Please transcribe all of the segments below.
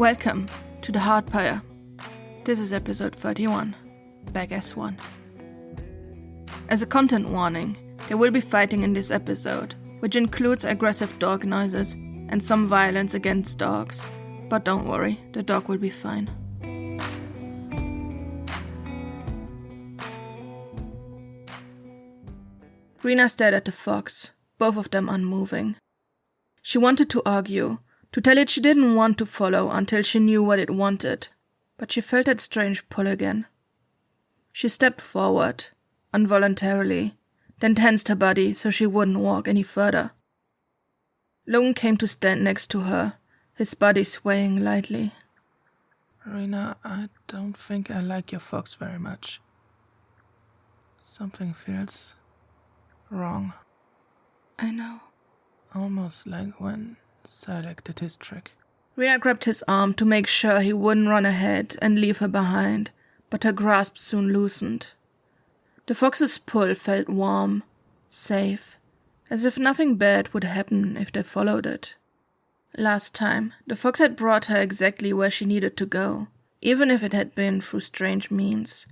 Welcome to the Hardpire. This is episode 31, back as one. As a content warning, there will be fighting in this episode, which includes aggressive dog noises and some violence against dogs. But don't worry, the dog will be fine. Rena stared at the fox, both of them unmoving. She wanted to argue, to tell it she didn't want to follow until she knew what it wanted, but she felt that strange pull again. She stepped forward, involuntarily, then tensed her body so she wouldn't walk any further. Logan came to stand next to her, his body swaying lightly. Rena, I don't think I like your fox very much. Something feels wrong. I know. Almost like when Silac did his trick. Rena grabbed his arm to make sure he wouldn't run ahead and leave her behind, but her grasp soon loosened. The fox's pull felt warm, safe, as if nothing bad would happen if they followed it. Last time, the fox had brought her exactly where she needed to go, even if it had been through strange means.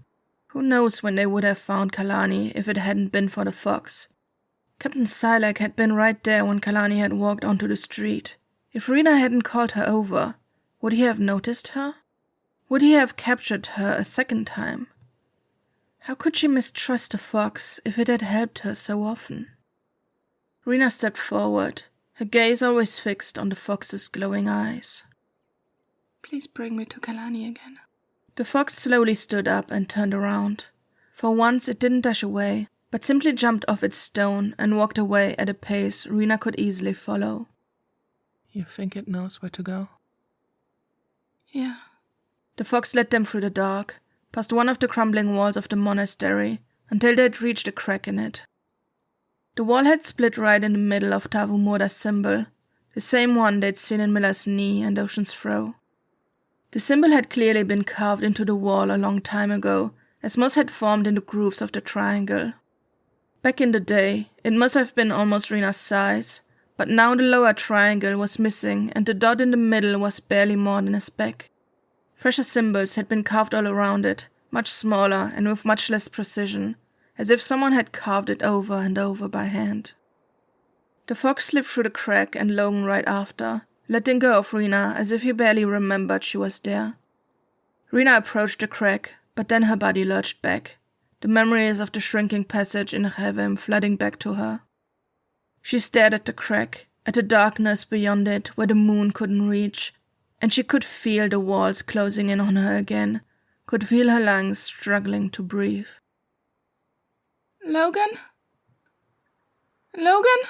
Who knows when they would have found Kalani if it hadn't been for the fox? Captain Silac had been right there when Kalani had walked onto the street. If Rena hadn't called her over, would he have noticed her? Would he have captured her a second time? How could she mistrust the fox if it had helped her so often? Rena stepped forward, her gaze always fixed on the fox's glowing eyes. Please bring me to Kalani again. The fox slowly stood up and turned around. For once it didn't dash away, but simply jumped off its stone and walked away at a pace Rena could easily follow. You think it knows where to go? Yeah. The fox led them through the dark, past one of the crumbling walls of the monastery, until they'd reached a crack in it. The wall had split right in the middle of Tavumorda's symbol, the same one they'd seen in Miller's Knee and Ocean's Throw. The symbol had clearly been carved into the wall a long time ago, as moss had formed in the grooves of the triangle. Back in the day, it must have been almost Rena's size, but now the lower triangle was missing and the dot in the middle was barely more than a speck. Fresher symbols had been carved all around it, much smaller and with much less precision, as if someone had carved it over and over by hand. The fox slipped through the crack and Logan right after, letting go of Rena as if he barely remembered she was there. Rena approached the crack, but then her body lurched back, the memories of the shrinking passage in Revim flooding back to her. She stared at the crack, at the darkness beyond it where the moon couldn't reach, and she could feel the walls closing in on her again, could feel her lungs struggling to breathe. Logan? Logan?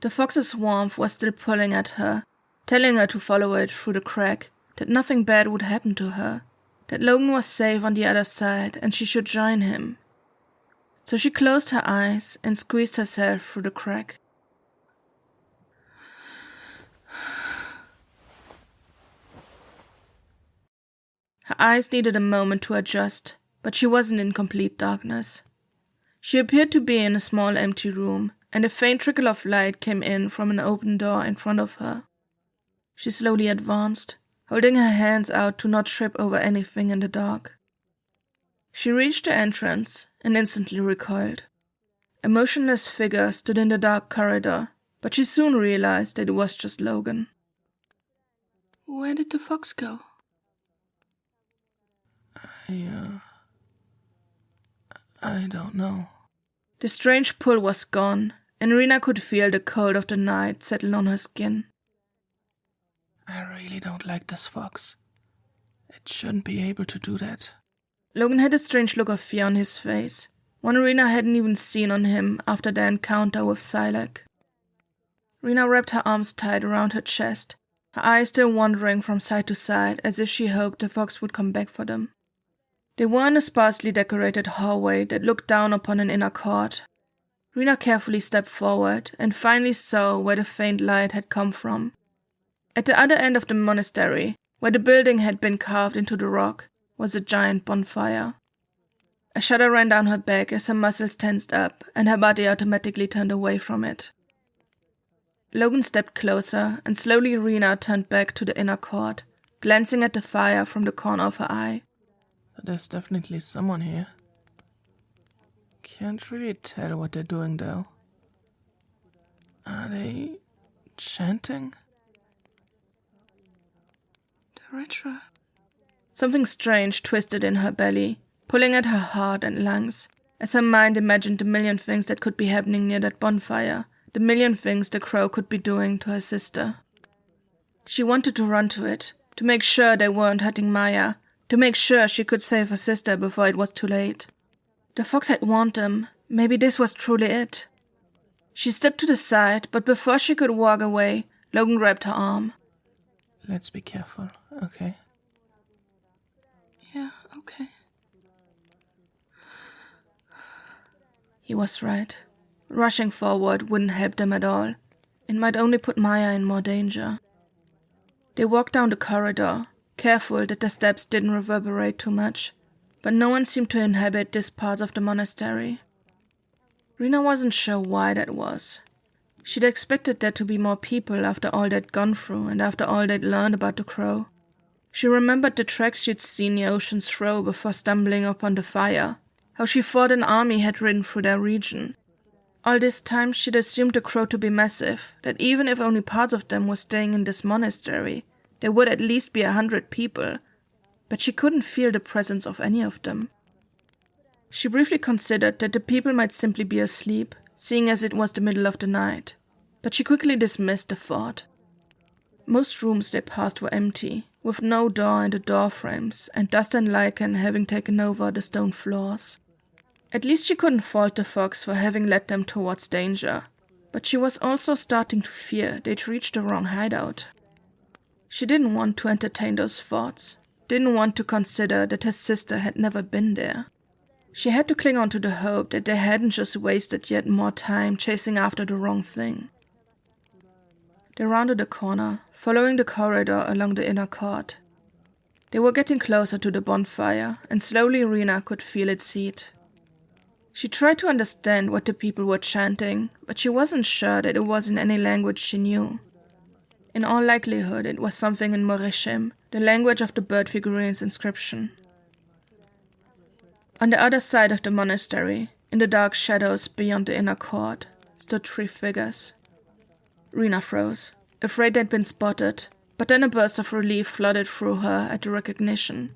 The fox's warmth was still pulling at her, telling her to follow it through the crack, that nothing bad would happen to her, that Logan was safe on the other side and she should join him. So she closed her eyes and squeezed herself through the crack. Her eyes needed a moment to adjust, but she wasn't in complete darkness. She appeared to be in a small empty room, and a faint trickle of light came in from an open door in front of her. She slowly advanced, holding her hands out to not trip over anything in the dark. She reached the entrance and instantly recoiled. A motionless figure stood in the dark corridor, but she soon realized that it was just Logan. Where did the fox go? I don't know. The strange pull was gone, and Rena could feel the cold of the night settle on her skin. I really don't like this fox. It shouldn't be able to do that. Logan had a strange look of fear on his face, one Rena hadn't even seen on him after their encounter with Silac. Rena wrapped her arms tight around her chest, her eyes still wandering from side to side as if she hoped the fox would come back for them. They were in a sparsely decorated hallway that looked down upon an inner court. Rena carefully stepped forward and finally saw where the faint light had come from. At the other end of the monastery, where the building had been carved into the rock, was a giant bonfire. A shudder ran down her back as her muscles tensed up and her body automatically turned away from it. Logan stepped closer, and slowly Rena turned back to the inner court, glancing at the fire from the corner of her eye. There's definitely someone here. Can't really tell what they're doing, though. Are they chanting? The ritual. Something strange twisted in her belly, pulling at her heart and lungs, as her mind imagined the million things that could be happening near that bonfire, the million things the crow could be doing to her sister. She wanted to run to it, to make sure they weren't hurting Maya, to make sure she could save her sister before it was too late. The fox had warned them. Maybe this was truly it. She stepped to the side, but before she could walk away, Logan grabbed her arm. Let's be careful, okay? Yeah, okay. He was right. Rushing forward wouldn't help them at all. It might only put Maya in more danger. They walked down the corridor, careful that the steps didn't reverberate too much, but no one seemed to inhabit this part of the monastery. Rena wasn't sure why that was. She'd expected there to be more people after all they'd gone through and after all they'd learned about the crow. She remembered the tracks she'd seen the oceans throw before stumbling upon the fire, how she thought an army had ridden through their region. All this time she'd assumed the crow to be massive, that even if only parts of them were staying in this monastery, there would at least be 100 people, but she couldn't feel the presence of any of them. She briefly considered that the people might simply be asleep, seeing as it was the middle of the night, but she quickly dismissed the thought. Most rooms they passed were empty, with no door in the door frames, and dust and lichen having taken over the stone floors. At least she couldn't fault the fox for having led them towards danger, but she was also starting to fear they'd reached the wrong hideout. She didn't want to entertain those thoughts, didn't want to consider that her sister had never been there. She had to cling on to the hope that they hadn't just wasted yet more time chasing after the wrong thing. They rounded the corner, following the corridor along the inner court. They were getting closer to the bonfire, and slowly Rena could feel its heat. She tried to understand what the people were chanting, but she wasn't sure that it was in any language she knew. In all likelihood, it was something in Morishim, the language of the bird figurine's inscription. On the other side of the monastery, in the dark shadows beyond the inner court, stood 3 figures. Rena froze, afraid they'd been spotted, but then a burst of relief flooded through her at the recognition.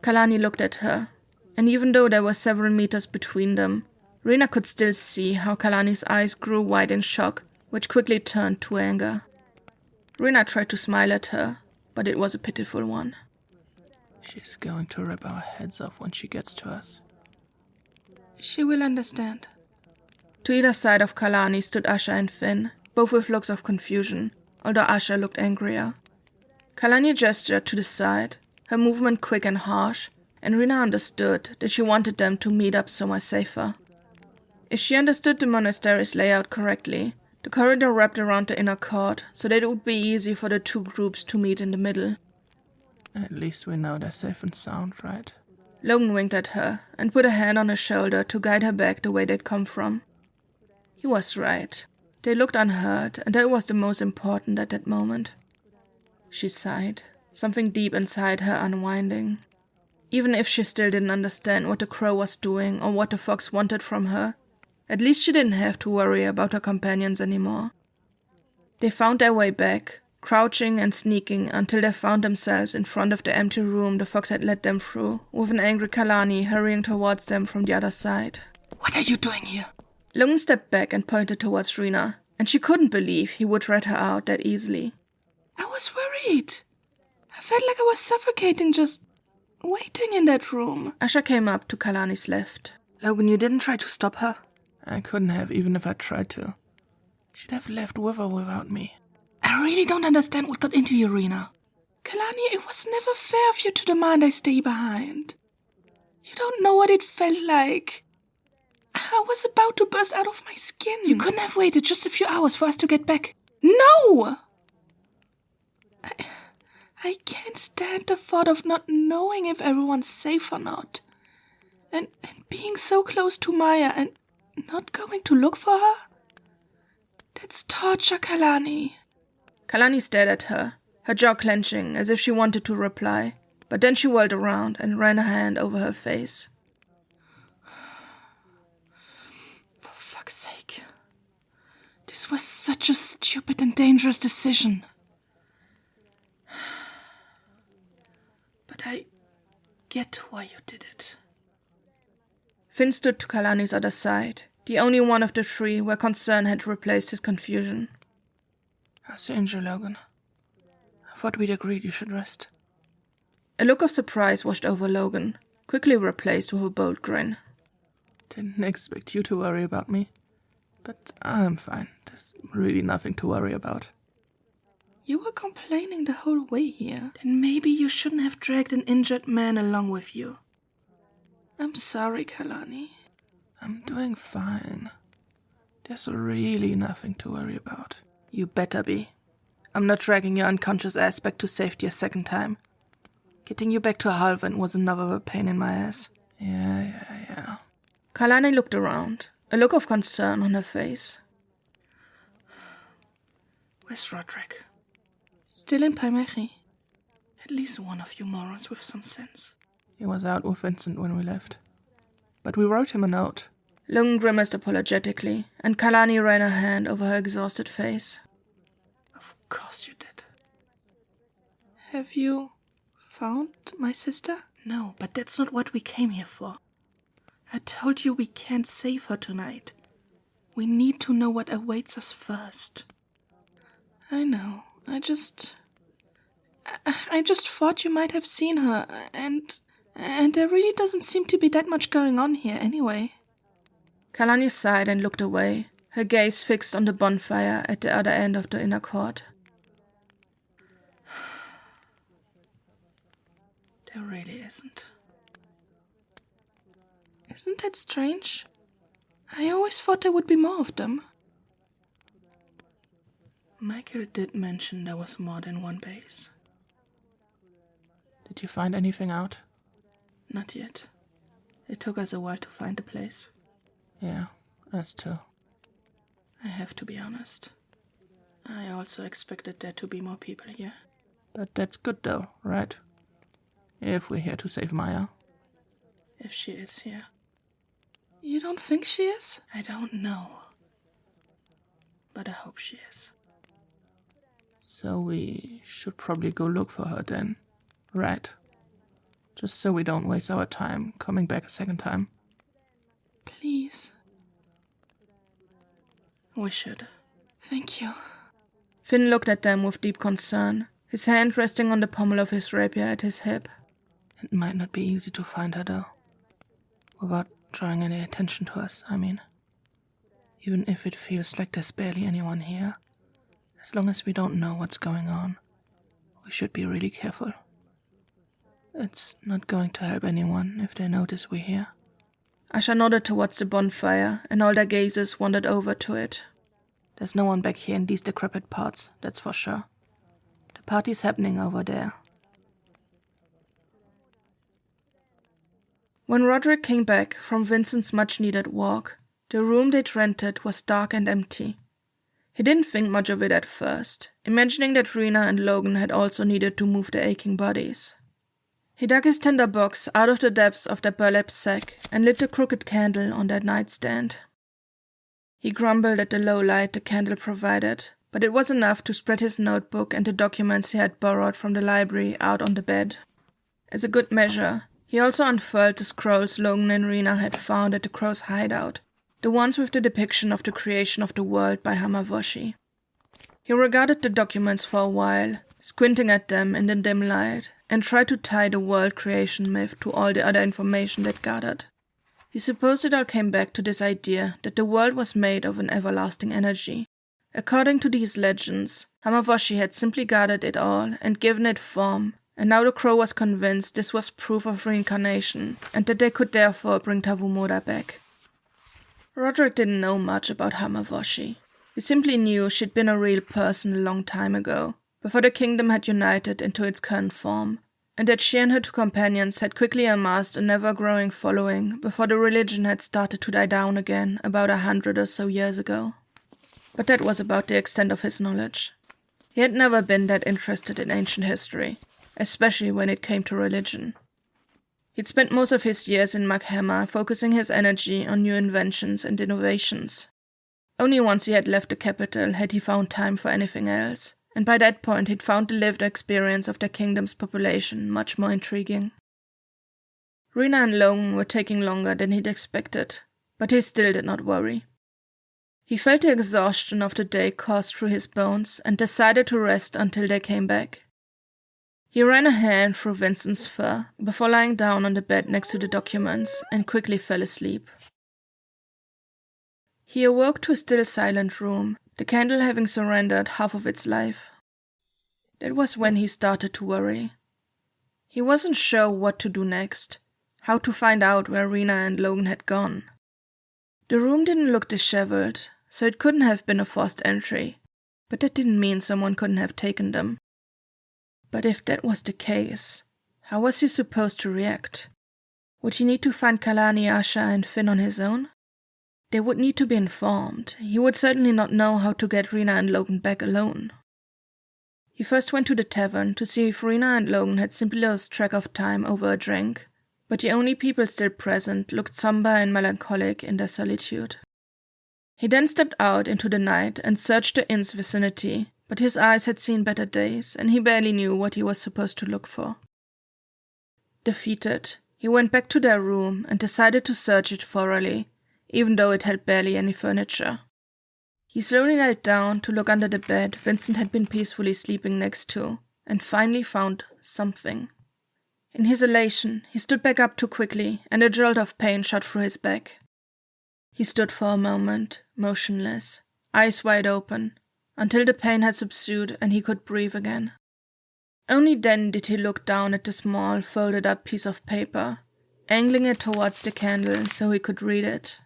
Kalani looked at her, and even though there were several meters between them, Rena could still see how Kalani's eyes grew wide in shock, which quickly turned to anger. Rena tried to smile at her, but it was a pitiful one. She's going to rip our heads off when she gets to us. She will understand. To either side of Kalani stood Asha and Finn, both with looks of confusion, although Asha looked angrier. Kalani gestured to the side, her movement quick and harsh, and Rena understood that she wanted them to meet up somewhere safer. If she understood the monastery's layout correctly, the corridor wrapped around the inner court so that it would be easy for the 2 groups to meet in the middle. At least we know they're safe and sound, right? Logan winked at her and put a hand on her shoulder to guide her back the way they'd come from. He was right. They looked unhurt, and that was the most important at that moment. She sighed, something deep inside her unwinding. Even if she still didn't understand what the crow was doing or what the fox wanted from her, at least she didn't have to worry about her companions anymore. They found their way back, crouching and sneaking until they found themselves in front of the empty room the fox had led them through, with an angry Kalani hurrying towards them from the other side. What are you doing here? Logan stepped back and pointed towards Rena, and she couldn't believe he would rat her out that easily. I was worried. I felt like I was suffocating just waiting in that room. Asha came up to Kalani's left. Logan, you didn't try to stop her? I couldn't have, even if I tried to. She'd have left with or without me. I really don't understand what got into you, Rena. Kalani, it was never fair of you to demand I stay behind. You don't know what it felt like. I was about to burst out of my skin. You couldn't have waited just a few hours for us to get back. No! I can't stand the thought of not knowing if everyone's safe or not. And being so close to Maya and not going to look for her. That's torture, Kalani. Kalani stared at her, her jaw clenching as if she wanted to reply, but then she whirled around and ran a hand over her face. For fuck's sake. This was such a stupid and dangerous decision. But I get why you did it. Finn stood to Kalani's other side, the only one of the three where concern had replaced his confusion. How's your injury, Logan? I thought we'd agreed you should rest. A look of surprise washed over Logan, quickly replaced with a bold grin. Didn't expect you to worry about me. But I'm fine. There's really nothing to worry about. You were complaining the whole way here. Then maybe you shouldn't have dragged an injured man along with you. I'm sorry, Kalani. I'm doing fine. There's really nothing to worry about. You better be. I'm not dragging your unconscious ass back to safety a second time. Getting you back to Halvin was another pain in my ass. Yeah. Kalani looked around, a look of concern on her face. Where's Roderick? Still in Paimeri. At least one of you morons with some sense. He was out with Vincent when we left. But we wrote him a note. Logan grimaced apologetically, and Kalani ran her hand over her exhausted face. Of course you did. Have you found my sister? No, but that's not what we came here for. I told you we can't save her tonight. We need to know what awaits us first. I know. I just thought you might have seen her, and there really doesn't seem to be that much going on here anyway. Kalani sighed and looked away, her gaze fixed on the bonfire at the other end of the inner court. There really isn't. Isn't that strange? I always thought there would be more of them. Michael did mention there was more than one base. Did you find anything out? Not yet. It took us a while to find the place. Yeah, us too. I have to be honest. I also expected there to be more people here. But that's good though, right? If we're here to save Maya. If she is here. You don't think she is? I don't know. But I hope she is. So we should probably go look for her then, right? Just so we don't waste our time coming back a second time. Please. We should. Thank you. Finn looked at them with deep concern, his hand resting on the pommel of his rapier at his hip. It might not be easy to find her though. Without drawing any attention to us, I mean. Even if it feels like there's barely anyone here. As long as we don't know what's going on, we should be really careful. It's not going to help anyone if they notice we're here. Asha nodded towards the bonfire, and all their gazes wandered over to it. There's no one back here in these decrepit parts, that's for sure. The party's happening over there. When Roderick came back from Vincent's much-needed walk, the room they'd rented was dark and empty. He didn't think much of it at first, imagining that Rena and Logan had also needed to move their aching bodies. He dug his tinderbox out of the depths of their burlap sack and lit the crooked candle on their nightstand. He grumbled at the low light the candle provided, but it was enough to spread his notebook and the documents he had borrowed from the library out on the bed. As a good measure, he also unfurled the scrolls Logan and Rena had found at the crow's hideout, the ones with the depiction of the creation of the world by Hamavoshi. He regarded the documents for a while, squinting at them in the dim light, and tried to tie the world creation myth to all the other information they'd gathered. He supposed it all came back to this idea that the world was made of an everlasting energy. According to these legends, Hamavoshi had simply gathered it all and given it form, and now the crow was convinced this was proof of reincarnation, and that they could therefore bring Tavumoda back. Roderick didn't know much about Hamavoshi. He simply knew she'd been a real person a long time ago, before the kingdom had united into its current form, and that she and her two companions had quickly amassed a never-growing following before the religion had started to die down again about 100 or so years ago. but that was about the extent of his knowledge. He had never been that interested in ancient history, especially when it came to religion. He'd spent most of his years in Maghema focusing his energy on new inventions and innovations. Only once he had left the capital had he found time for anything else, and by that point he'd found the lived experience of their kingdom's population much more intriguing. Rena and Logan were taking longer than he'd expected, but he still did not worry. He felt the exhaustion of the day course through his bones and decided to rest until they came back. He ran a hand through Vincent's fur before lying down on the bed next to the documents and quickly fell asleep. He awoke to a still silent room, the candle having surrendered half of its life. That was when he started to worry. He wasn't sure what to do next, how to find out where Rena and Logan had gone. The room didn't look disheveled, so it couldn't have been a forced entry, but that didn't mean someone couldn't have taken them. But if that was the case, how was he supposed to react? Would he need to find Kalani, Asha, and Finn on his own? They would need to be informed. He would certainly not know how to get Rena and Logan back alone. He first went to the tavern to see if Rena and Logan had simply lost track of time over a drink, but the only people still present looked somber and melancholic in their solitude. He then stepped out into the night and searched the inn's vicinity, but his eyes had seen better days, and he barely knew what he was supposed to look for. Defeated, he went back to their room and decided to search it thoroughly, even though it held barely any furniture. He slowly knelt down to look under the bed Vincent had been peacefully sleeping next to, and finally found something. In his elation, he stood back up too quickly, and a jolt of pain shot through his back. He stood for a moment, motionless, eyes wide open, until the pain had subsided and he could breathe again. Only then did he look down at the small, folded-up piece of paper, angling it towards the candle so he could read it.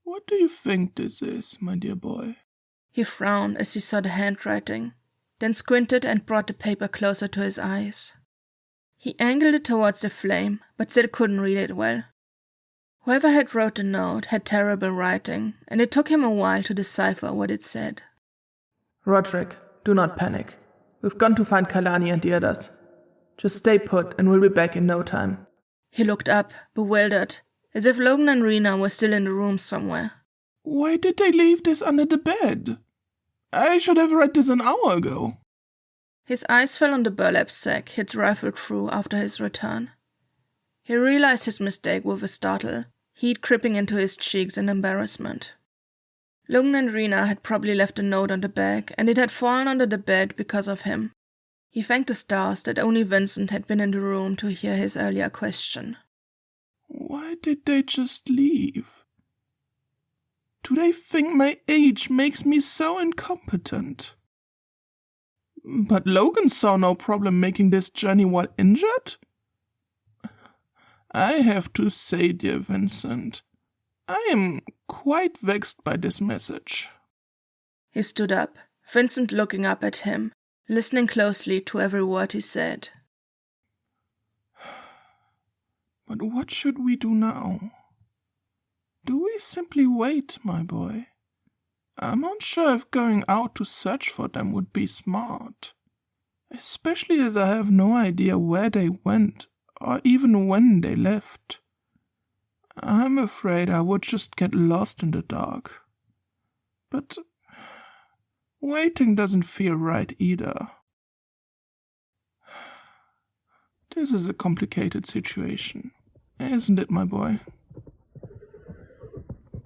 What do you think this is, my dear boy? He frowned as he saw the handwriting, then squinted and brought the paper closer to his eyes. He angled it towards the flame, but still couldn't read it well. Whoever had wrote the note had terrible writing, and it took him a while to decipher what it said. Roderick, do not panic. We've gone to find Kalani and the others. Just stay put and we'll be back in no time. He looked up, bewildered, as if Logan and Rena were still in the room somewhere. Why did they leave this under the bed? I should have read this an hour ago. His eyes fell on the burlap sack he'd rifled through after his return. He realized his mistake with a startle, heat creeping into his cheeks in embarrassment. Logan and Rena had probably left a note on the bag, and it had fallen under the bed because of him. He thanked the stars that only Vincent had been in the room to hear his earlier question. Why did they just leave? Do they think my age makes me so incompetent? But Logan saw no problem making this journey while injured? I have to say, dear Vincent, I am quite vexed by this message. He stood up, Vincent looking up at him, listening closely to every word he said. But what should we do now? Do we simply wait, my boy? I'm not sure if going out to search for them would be smart, especially as I have no idea where they went or even when they left. I'm afraid I would just get lost in the dark. But waiting doesn't feel right either. This is a complicated situation, isn't it, my boy?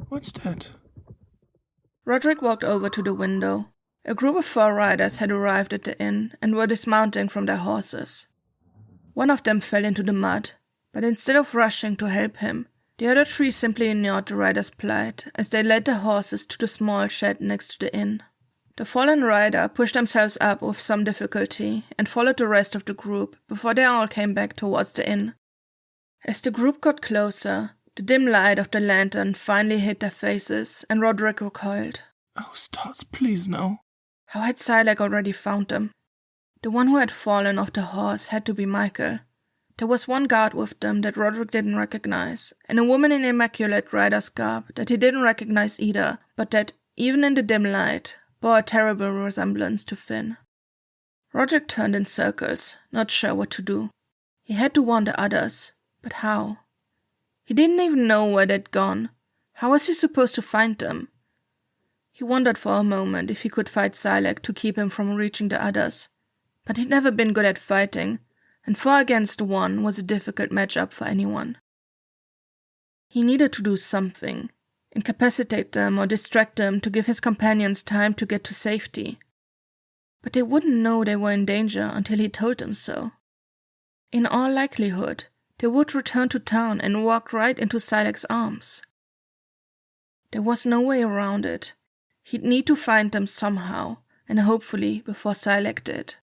What's that? Roderick walked over to the window. A group of 4 riders had arrived at the inn and were dismounting from their horses. One of them fell into the mud, but instead of rushing to help him, the other 3 simply ignored the rider's plight as they led their horses to the small shed next to the inn. The fallen rider pushed themselves up with some difficulty and followed the rest of the group before they all came back towards the inn. As the group got closer, the dim light of the lantern finally hit their faces, and Roderick recoiled. Oh, stars, please no. How had Silac already found them? The one who had fallen off the horse had to be Michael. There was one guard with them that Roderick didn't recognize, and a woman in immaculate rider's garb that he didn't recognize either, but that, even in the dim light, bore a terrible resemblance to Finn. Roderick turned in circles, not sure what to do. He had to warn the others, but how? He didn't even know where they'd gone. How was he supposed to find them? He wondered for a moment if he could fight Silac to keep him from reaching the others, but he'd never been good at fighting, and 4 against 1 was a difficult matchup for anyone. He needed to do something, incapacitate them or distract them to give his companions time to get to safety. But they wouldn't know they were in danger until he told them so. In all likelihood, they would return to town and walk right into Silac's arms. There was no way around it. He'd need to find them somehow, and hopefully before Silac did.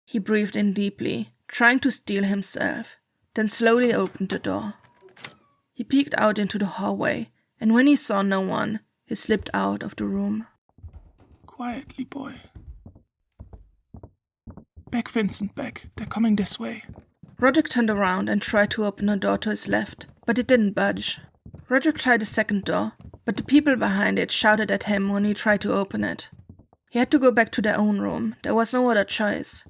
He breathed in deeply, trying to steel himself, then slowly opened the door. He peeked out into the hallway, and when he saw no one, he slipped out of the room. Quietly, boy. Back, Vincent, back. They're coming this way. Roderick turned around and tried to open a door to his left, but it didn't budge. Roderick tried a second door, but the people behind it shouted at him when he tried to open it. He had to go back to their own room. There was no other choice.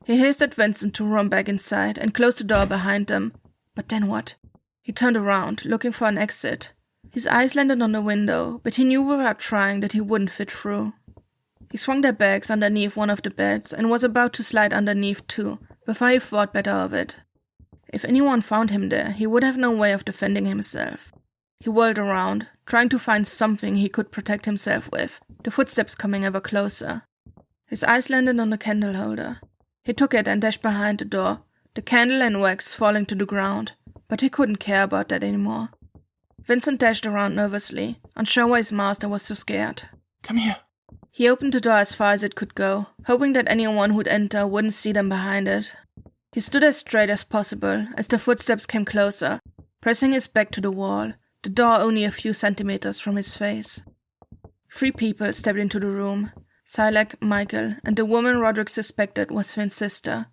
He hissed at Vincent to run back inside and close the door behind them. But then what? He turned around, looking for an exit. His eyes landed on the window, but he knew without trying that he wouldn't fit through. He swung their bags underneath one of the beds and was about to slide underneath too, before he thought better of it. If anyone found him there, he would have no way of defending himself. He whirled around, trying to find something he could protect himself with, the footsteps coming ever closer. His eyes landed on the candle holder. He took it and dashed behind the door, the candle and wax falling to the ground, but he couldn't care about that anymore. Vincent dashed around nervously, unsure why his master was so scared. Come here. He opened the door as far as it could go, hoping that anyone who'd enter wouldn't see them behind it. He stood as straight as possible as the footsteps came closer, pressing his back to the wall, the door only a few centimeters from his face. 3 people stepped into the room. Silac, Michael, and the woman Roderick suspected was Finn's sister.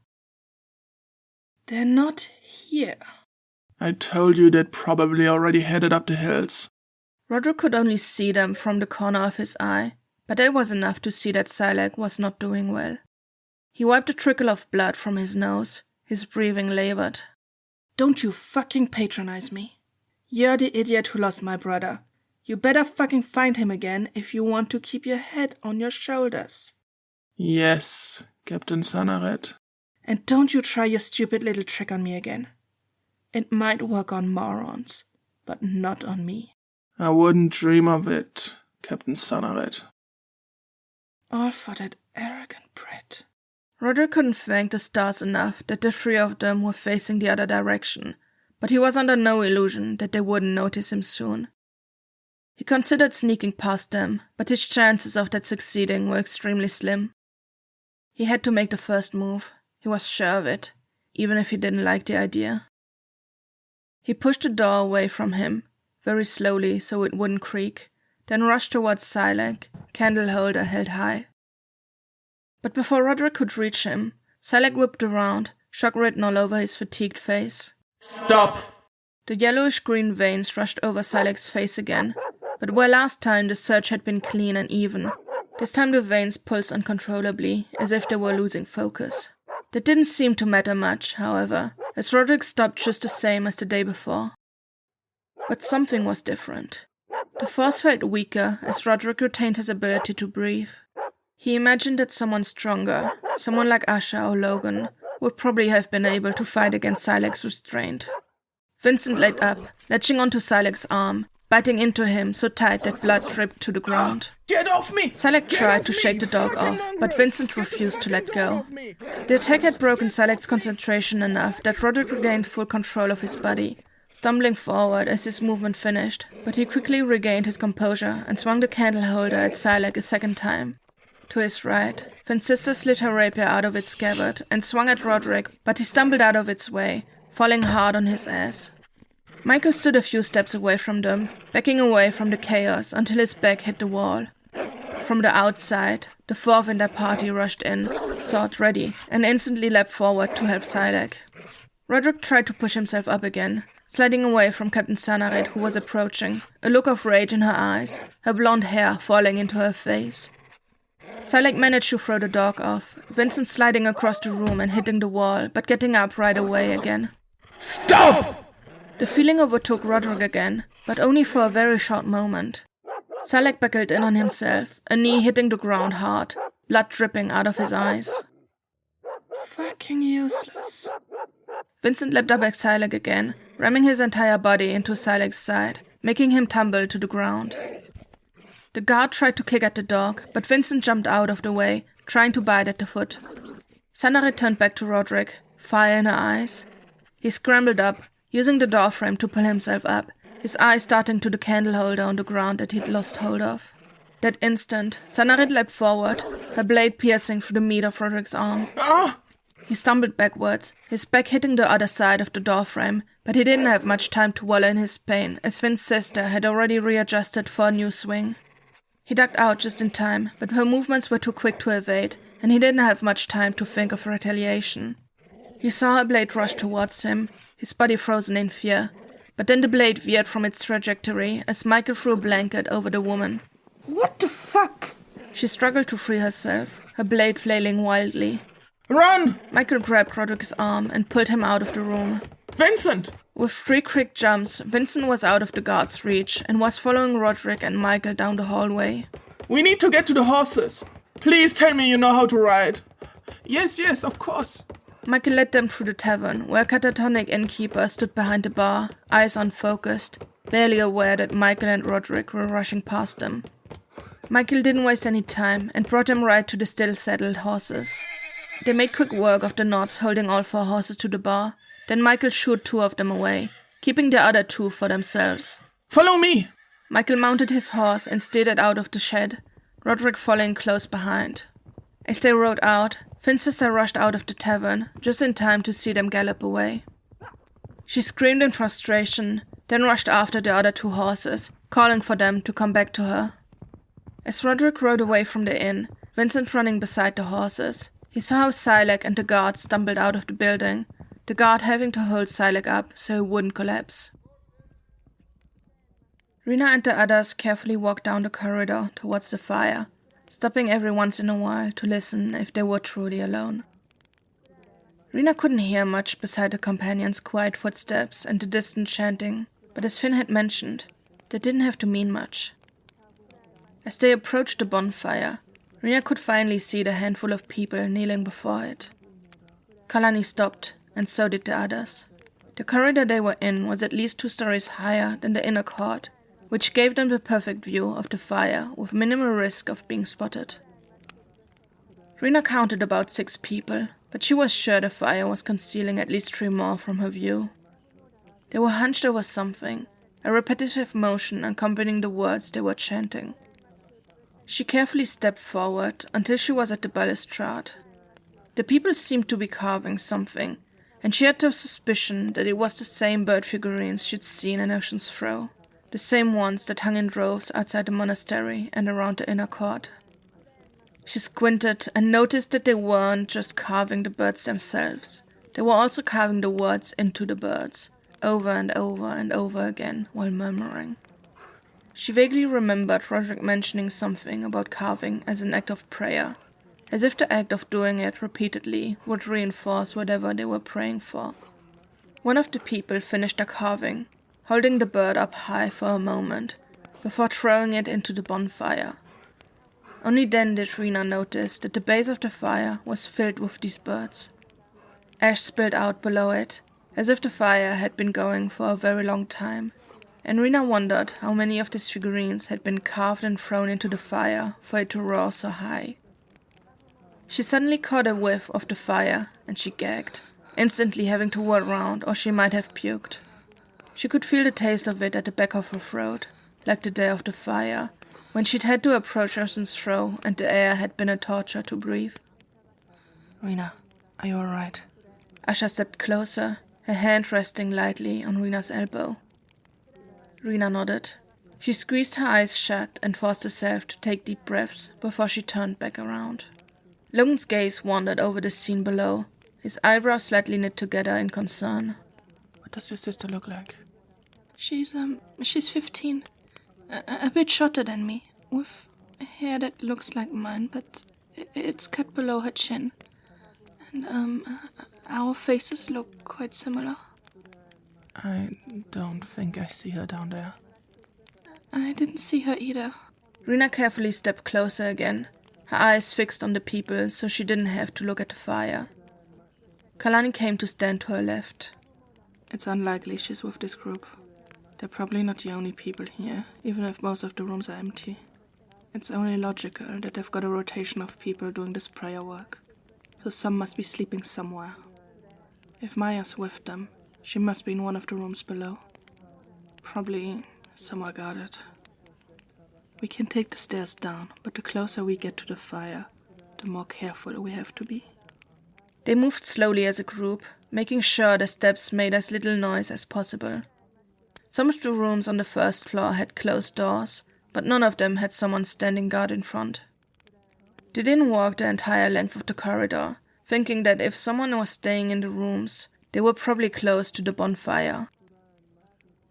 They're not here. I told you they'd probably already headed up the hills. Roderick could only see them from the corner of his eye, but that was enough to see that Silac was not doing well. He wiped a trickle of blood from his nose, his breathing labored. Don't you fucking patronize me. You're the idiot who lost my brother. You better fucking find him again if you want to keep your head on your shoulders. Yes, Captain Sanaret. And don't you try your stupid little trick on me again. It might work on morons, but not on me. I wouldn't dream of it, Captain Sanaret. All for that arrogant brat. Roderick couldn't thank the stars enough that the 3 of them were facing the other direction, but he was under no illusion that they wouldn't notice him soon. He considered sneaking past them, but his chances of that succeeding were extremely slim. He had to make the first move. He was sure of it, even if he didn't like the idea. He pushed the door away from him, very slowly so it wouldn't creak, then rushed towards Silac, candle holder held high. But before Roderick could reach him, Silac whipped around, shock written all over his fatigued face. Stop! The yellowish-green veins rushed over Silac's face again, but where last time the surge had been clean and even, this time the veins pulsed uncontrollably, as if they were losing focus. That didn't seem to matter much, however, as Roderick stopped just the same as the day before. But something was different. The force felt weaker as Roderick retained his ability to breathe. He imagined that someone stronger, someone like Asha or Logan, would probably have been able to fight against Silac's restraint. Vincent leapt up, latching onto Silac's arm, biting into him so tight that blood dripped to the ground. Get off me! Silac tried to shake the dog off, but Vincent refused to let go. The attack had broken Silac's concentration enough that Roderick regained full control of his body, stumbling forward as his movement finished, but he quickly regained his composure and swung the candle holder at Silac a second time. To his right, Finn's sister slid her rapier out of its scabbard and swung at Roderick, but he stumbled out of its way, falling hard on his ass. Michael stood a few steps away from them, backing away from the chaos until his back hit the wall. From the outside, the 4th in their party rushed in, sword ready, and instantly leapt forward to help Silac. Roderick tried to push himself up again, sliding away from Captain Sanaret, who was approaching, a look of rage in her eyes, her blonde hair falling into her face. Silac managed to throw the dog off, Vincent sliding across the room and hitting the wall, but getting up right away again. Stop! The feeling overtook Roderick again, but only for a very short moment. Silac buckled in on himself, a knee hitting the ground hard, blood dripping out of his eyes. Fucking useless. Vincent leapt up at Silac again, ramming his entire body into Silac's side, making him tumble to the ground. The guard tried to kick at the dog, but Vincent jumped out of the way, trying to bite at the foot. Sanaret turned back to Roderick, fire in her eyes. He scrambled up, using the door frame to pull himself up, his eyes darting to the candle holder on the ground that he'd lost hold of. That instant, Sanaret leapt forward, her blade piercing through the meat of Roderick's arm. Ah! He stumbled backwards, his back hitting the other side of the door frame, but he didn't have much time to wallow in his pain, as Finn's sister had already readjusted for a new swing. He ducked out just in time, but her movements were too quick to evade, and he didn't have much time to think of retaliation. He saw a blade rush towards him, his body frozen in fear, but then the blade veered from its trajectory as Michael threw a blanket over the woman. What the fuck? She struggled to free herself, her blade flailing wildly. Run! Michael grabbed Roderick's arm and pulled him out of the room. Vincent! With 3 quick jumps, Vincent was out of the guard's reach and was following Roderick and Michael down the hallway. We need to get to the horses. Please tell me you know how to ride. Yes, of course. Michael led them through the tavern, where a catatonic innkeeper stood behind the bar, eyes unfocused, barely aware that Michael and Roderick were rushing past them. Michael didn't waste any time and brought them right to the still-saddled horses. They made quick work of the knots holding all 4 horses to the bar. Then Michael shooed 2 of them away, keeping the other 2 for themselves. Follow me! Michael mounted his horse and steered it out of the shed, Roderick following close behind. As they rode out, Finn's sister rushed out of the tavern, just in time to see them gallop away. She screamed in frustration, then rushed after the other 2 horses, calling for them to come back to her. As Roderick rode away from the inn, Vincent running beside the horses, he saw how Silac and the guard stumbled out of the building, the guard having to hold Silac up so he wouldn't collapse. Rena and the others carefully walked down the corridor towards the fire, stopping every once in a while to listen if they were truly alone. Rena couldn't hear much beside her companion's quiet footsteps and the distant chanting, but as Finn had mentioned, they didn't have to mean much. As they approached the bonfire, Rena could finally see the handful of people kneeling before it. Kalani stopped, and so did the others. The corridor they were in was at least 2 stories higher than the inner court, which gave them the perfect view of the fire with minimal risk of being spotted. Rena counted about 6 people, but she was sure the fire was concealing at least 3 more from her view. They were hunched over something, a repetitive motion accompanying the words they were chanting. She carefully stepped forward until she was at the balustrade. The people seemed to be carving something, and she had the suspicion that it was the same bird figurines she'd seen in Ocean's Throw, the same ones that hung in droves outside the monastery and around the inner court. She squinted and noticed that they weren't just carving the birds themselves, they were also carving the words into the birds, over and over and over again while murmuring. She vaguely remembered Roderick mentioning something about carving as an act of prayer, as if the act of doing it repeatedly would reinforce whatever they were praying for. One of the people finished their carving, holding the bird up high for a moment, before throwing it into the bonfire. Only then did Rena notice that the base of the fire was filled with these birds. Ash spilled out below it, as if the fire had been going for a very long time, and Rena wondered how many of these figurines had been carved and thrown into the fire for it to roar so high. She suddenly caught a whiff of the fire, and she gagged, instantly having to whirl round or she might have puked. She could feel the taste of it at the back of her throat, like the day of the fire, when she'd had to approach Ocean's Throw and the air had been a torture to breathe. Rena, are you alright? Asha stepped closer, her hand resting lightly on Rena's elbow. Rena nodded. She squeezed her eyes shut and forced herself to take deep breaths before she turned back around. Logan's gaze wandered over the scene below, his eyebrows slightly knit together in concern. What does your sister look like? She's 15. A bit shorter than me, with hair that looks like mine, but it's cut below her chin. And, our faces look quite similar. I don't think I see her down there. I didn't see her either. Rena carefully stepped closer again, her eyes fixed on the people so she didn't have to look at the fire. Kalani came to stand to her left. It's unlikely she's with this group. They're probably not the only people here, even if most of the rooms are empty. It's only logical that they've got a rotation of people doing this prayer work, so some must be sleeping somewhere. If Maya's with them, she must be in one of the rooms below. Probably somewhere guarded. We can take the stairs down, but the closer we get to the fire, the more careful we have to be. They moved slowly as a group, making sure the steps made as little noise as possible. Some of the rooms on the first floor had closed doors, but none of them had someone standing guard in front. They didn't walk the entire length of the corridor, thinking that if someone was staying in the rooms, they were probably close to the bonfire.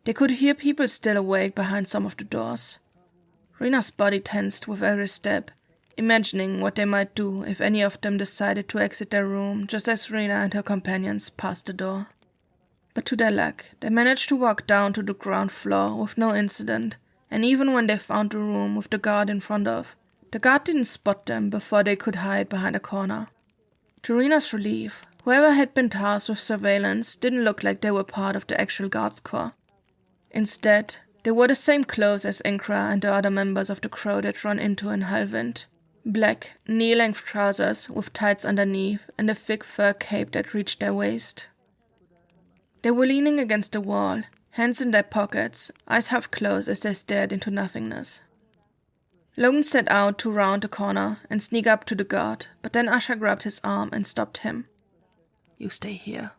They could hear people still awake behind some of the doors. Rena's body tensed with every step, imagining what they might do if any of them decided to exit their room just as Rena and her companions passed the door. But to their luck, they managed to walk down to the ground floor with no incident, and even when they found the room with the guard in front of, the guard didn't spot them before they could hide behind a corner. To Rena's relief, whoever had been tasked with surveillance didn't look like they were part of the actual guards corps. Instead, they wore the same clothes as Inkra and the other members of the crew they'd run into in Halvint. Black, knee-length trousers with tights underneath and a thick fur cape that reached their waist. They were leaning against the wall, hands in their pockets, eyes half closed as they stared into nothingness. Logan set out to round the corner and sneak up to the guard, but then Asha grabbed his arm and stopped him. You stay here.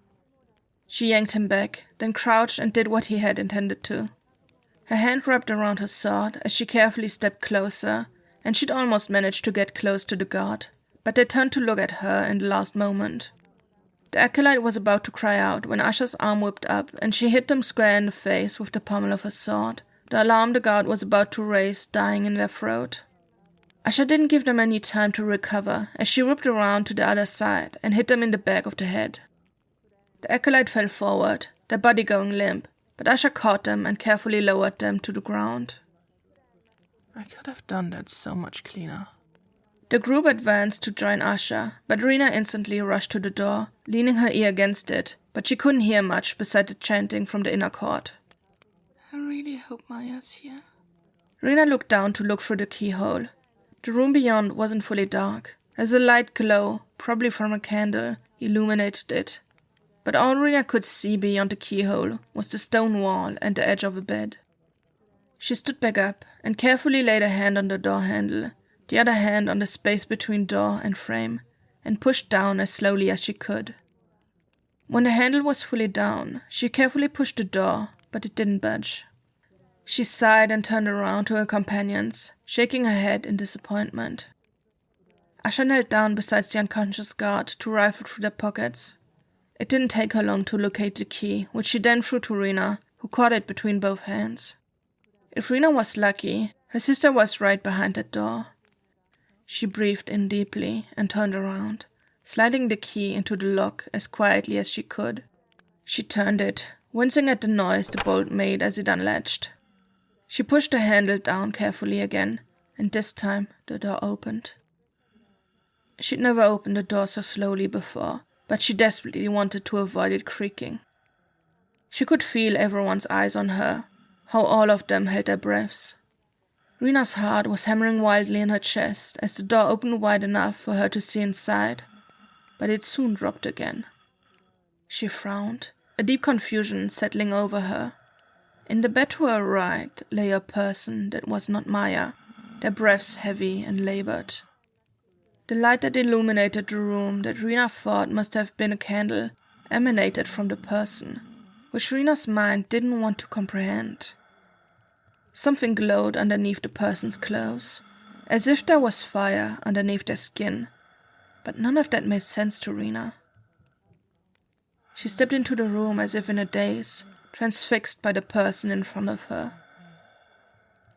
She yanked him back, then crouched and did what he had intended to. Her hand wrapped around her sword as she carefully stepped closer, and she'd almost managed to get close to the guard, but they turned to look at her in the last moment. The acolyte was about to cry out when Asha's arm whipped up and she hit them square in the face with the pommel of her sword, the alarm the guard was about to raise dying in their throat. Asha didn't give them any time to recover as she whipped around to the other side and hit them in the back of the head. The acolyte fell forward, their body going limp, but Asha caught them and carefully lowered them to the ground. I could have done that so much cleaner. The group advanced to join Asha, but Rena instantly rushed to the door, leaning her ear against it, but she couldn't hear much beside the chanting from the inner court. I really hope Maya's here. Rena looked down to look through the keyhole. The room beyond wasn't fully dark, as a light glow, probably from a candle, illuminated it. But all Rena could see beyond the keyhole was the stone wall and the edge of a bed. She stood back up and carefully laid a hand on the door handle, the other hand on the space between door and frame, and pushed down as slowly as she could. When the handle was fully down, she carefully pushed the door, but it didn't budge. She sighed and turned around to her companions, shaking her head in disappointment. Asha knelt down beside the unconscious guard to rifle through their pockets. It didn't take her long to locate the key, which she then threw to Rena, who caught it between both hands. If Rena was lucky, her sister was right behind that door. She breathed in deeply and turned around, sliding the key into the lock as quietly as she could. She turned it, wincing at the noise the bolt made as it unlatched. She pushed the handle down carefully again, and this time the door opened. She'd never opened the door so slowly before, but she desperately wanted to avoid it creaking. She could feel everyone's eyes on her, how all of them held their breaths. Rena's heart was hammering wildly in her chest as the door opened wide enough for her to see inside, but it soon dropped again. She frowned, a deep confusion settling over her. In the bed to her right lay a person that was not Maya, their breaths heavy and labored. The light that illuminated the room that Rena thought must have been a candle emanated from the person, which Rena's mind didn't want to comprehend. Something glowed underneath the person's clothes, as if there was fire underneath their skin, but none of that made sense to Rena. She stepped into the room as if in a daze, transfixed by the person in front of her.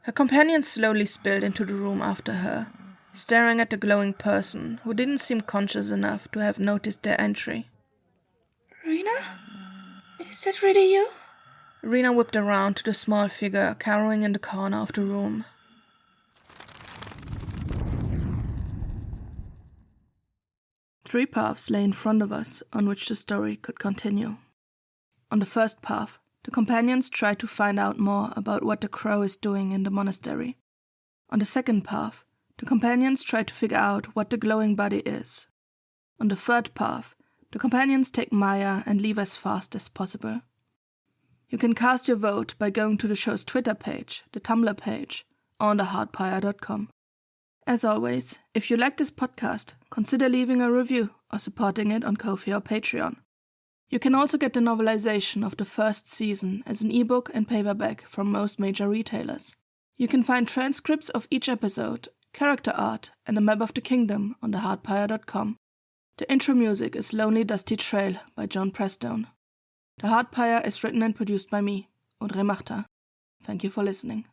Her companion slowly spilled into the room after her, staring at the glowing person who didn't seem conscious enough to have noticed their entry. Rena? Is that really you? Rena whipped around to the small figure cowering in the corner of the room. Three paths lay in front of us on which the story could continue. On the first path, the companions tried to find out more about what the crow is doing in the monastery. On the second path, the companions tried to figure out what the glowing body is. On the third path, the companions take Maya and leave as fast as possible. You can cast your vote by going to the show's Twitter page, the TUMBLR page, or on thehardpire.com. As always, if you like this podcast, consider leaving a review or supporting it on Ko-fi or Patreon. You can also get the novelisation of the first season as an ebook and paperback from most major retailers. You can find transcripts of each episode, character art, and a map of the kingdom on thehardpire.com. The intro music is Lonely Dusty Trail by Joan Prestone. The Hardpire is written and produced by me, Audrey Martin. Thank you for listening.